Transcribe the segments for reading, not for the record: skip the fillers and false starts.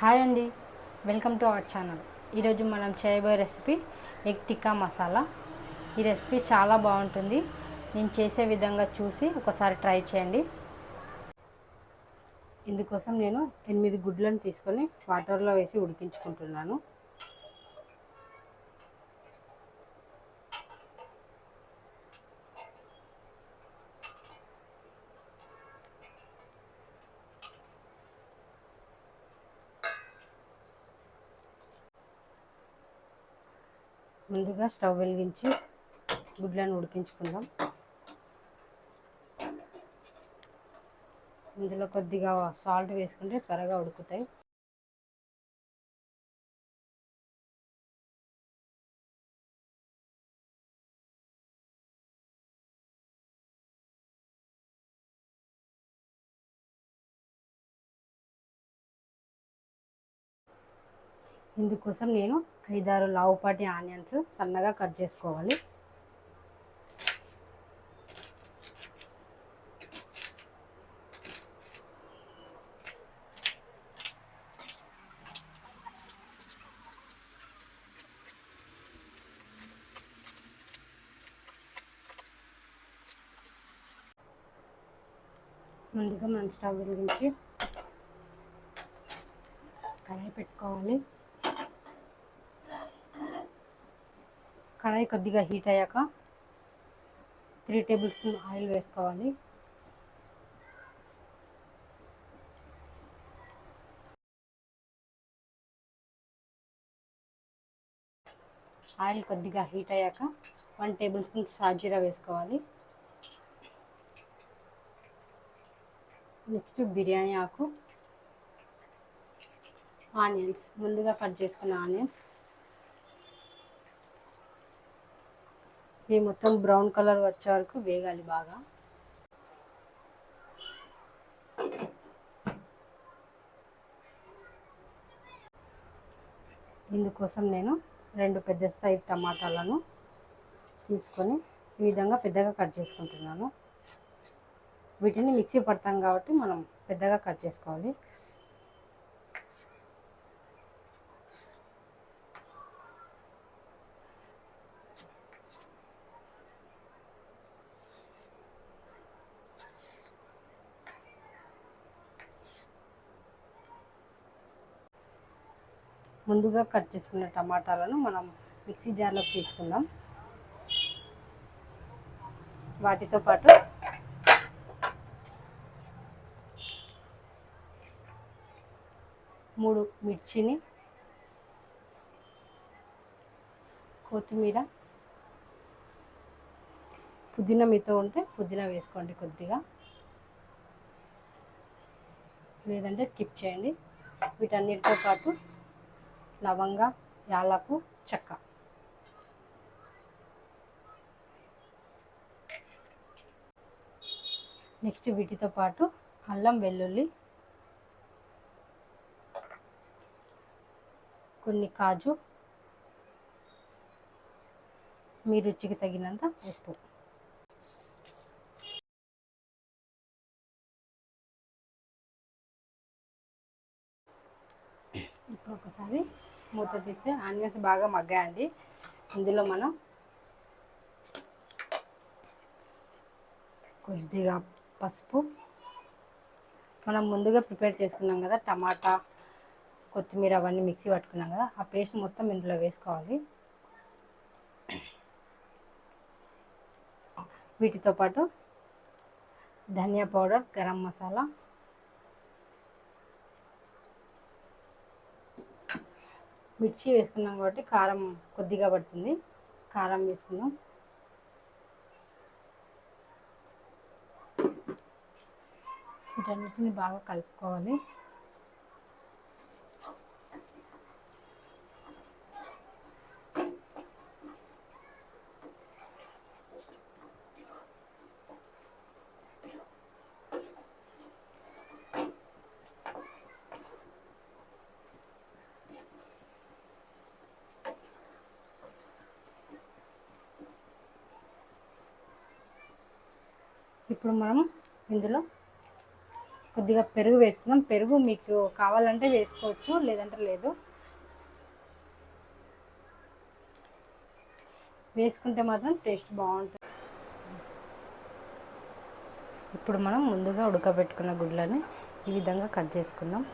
Hi అండి, welcome to our channel. ఈరోజు మనం చేయబోయే రెసిపీ ఎగ్ టిక్కా మసాలా. ఈ రెసిపీ చాలా బాగుంటుంది. నేను చేసే విధంగా చూసి ఒకసారి ట్రై చేయండి. ఇందుకోసం నేను 8 గుడ్లను తీసుకొని వాటర్లో వేసి ఉడికించుకుంటున్నాను. ముందుగా స్టవ్ వెలిగించి గుడ్లను ఉడికించుకుందాం. ఇందులో కొద్దిగా సాల్ట్ వేసుకుంటే త్వరగా ఉడుకుతాయి. ఇందుకోసం నేను 5-6 లావుపాటి ఆనియన్స్ సన్నగా కట్ చేసుకోవాలి. ముందుగా మనం స్టవ్ వెలిగించి కడాయి పెట్టుకోవాలి. కడాయి కొద్దిగా హీట్ అయ్యాక 3 టేబుల్ స్పూన్ ఆయిల్ వేసుకోవాలి. ఆయిల్ కొద్దిగా హీట్ అయ్యాక 1 టేబుల్ స్పూన్ సాజీరా వేసుకోవాలి. నెక్స్ట్ బిర్యానీ ఆకు, ఆనియన్స్, ముందుగా కట్ చేసుకున్న ఆనియన్స్. ఇవి మొత్తం బ్రౌన్ కలర్ వచ్చే వరకు వేగాలి బాగా. ఇందుకోసం నేను 2 పెద్ద సైజ్ టమాటాలను తీసుకొని ఈ విధంగా పెద్దగా కట్ చేసుకుంటున్నాను. వీటిని మిక్సీ పడతాం కాబట్టి మనం పెద్దగా కట్ చేసుకోవాలి. ముందుగా కట్ చేసుకున్న టమాటాలను మనం మిక్సీ జార్లోకి తీసుకుందాం. వాటితో పాటు మూడు మిర్చిని, కొత్తిమీర, పుదీనా మీతో ఉంటే పుదీనా వేసుకోండి కొద్దిగా, లేదంటే స్కిప్ చేయండి. వీటన్నిటితో పాటు లవంగ, యాలకు, చెక్క. నెక్స్ట్ వీటితో పాటు అల్లం, వెల్లుల్లి, కొన్ని కాజు, మీ రుచికి తగినంత ఉప్పు. ఇప్పుడు ఒకసారి మూత తీస్తే ఆనియన్స్ బాగా మగ్గాయండి. ఇందులో మనం కొద్దిగా పసుపు, మనం ముందుగా ప్రిపేర్ చేసుకున్నాం కదా టమాటా, కొత్తిమీర అవన్నీ మిక్సీ పట్టుకున్నాం కదా, ఆ పేస్ట్ మొత్తం ఇందులో వేసుకోవాలి. వీటితో పాటు ధనియా పౌడర్, గరం మసాలా, మిర్చి వేసుకున్నాం కాబట్టి కారం కొద్దిగా పడుతుంది, కారం వేసుకుందాం. వీటన్నిటిని బాగా కలుపుకోవాలి. ఇప్పుడు మనం ఇందులో కొద్దిగా పెరుగు వేస్తున్నాం. పెరుగు మీకు కావాలంటే వేసుకోవచ్చు, లేదంటే లేదు. వేసుకుంటే మాత్రం టేస్ట్ బాగుంటుంది. ఇప్పుడు మనం ముందుగా ఉడకబెట్టుకున్న గుడ్లని ఈ విధంగా కట్ చేసుకుందాం.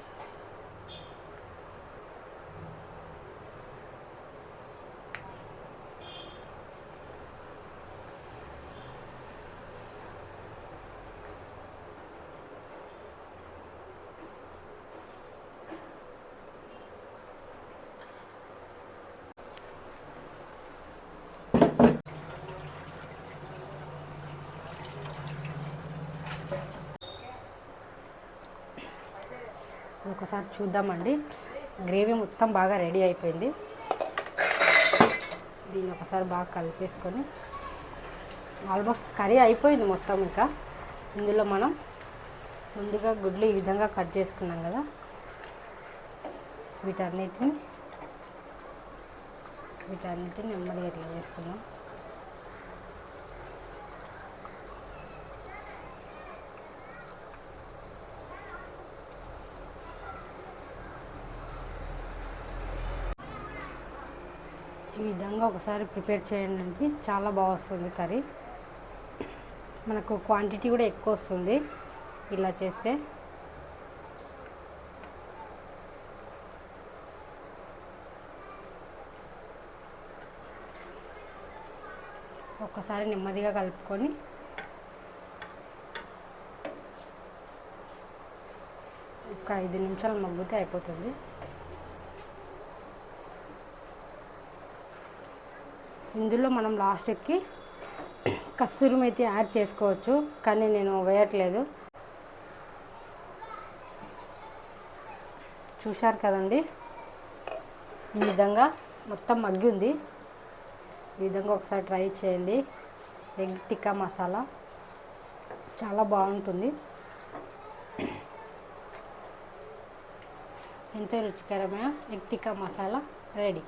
ఒకసారి చూద్దామండి. గ్రేవీ మొత్తం బాగా రెడీ అయిపోయింది. దీన్ని ఒకసారి బాగా కలిపేసుకొని, ఆల్మోస్ట్ కర్రీ అయిపోయింది మొత్తం. ఇంకా ఇందులో మనం ముందుగా గుడ్లు ఈ విధంగా కట్ చేసుకున్నాం కదా, వీటన్నిటిని నెమ్మదిగా ఇట్లా వేసుకుందాం. ఈ విధంగా ఒకసారి ప్రిపేర్ చేయండి, చాలా బాగా వస్తుంది కర్రీ. మనకు క్వాంటిటీ కూడా ఎక్కువ వస్తుంది ఇలా చేస్తే. ఒక్కసారి నెమ్మదిగా కలుపుకొని ఒక 5 నిమిషాలు మగ్గితే అయిపోతుంది. ఇందులో మనం లాస్ట్కి కస్తూరి మేతి యాడ్ చేసుకోవచ్చు, కానీ నేను వేయట్లేదు. చూశారు కదండి, ఈ విధంగా మొత్తం మగ్గి ఉంది. ఈ విధంగా ఒకసారి ట్రై చేయండి. ఎగ్ టిక్కా మసాలా చాలా బాగుంటుంది. ఎంతో రుచికరమైన ఎగ్ టిక్కా మసాలా రెడీ.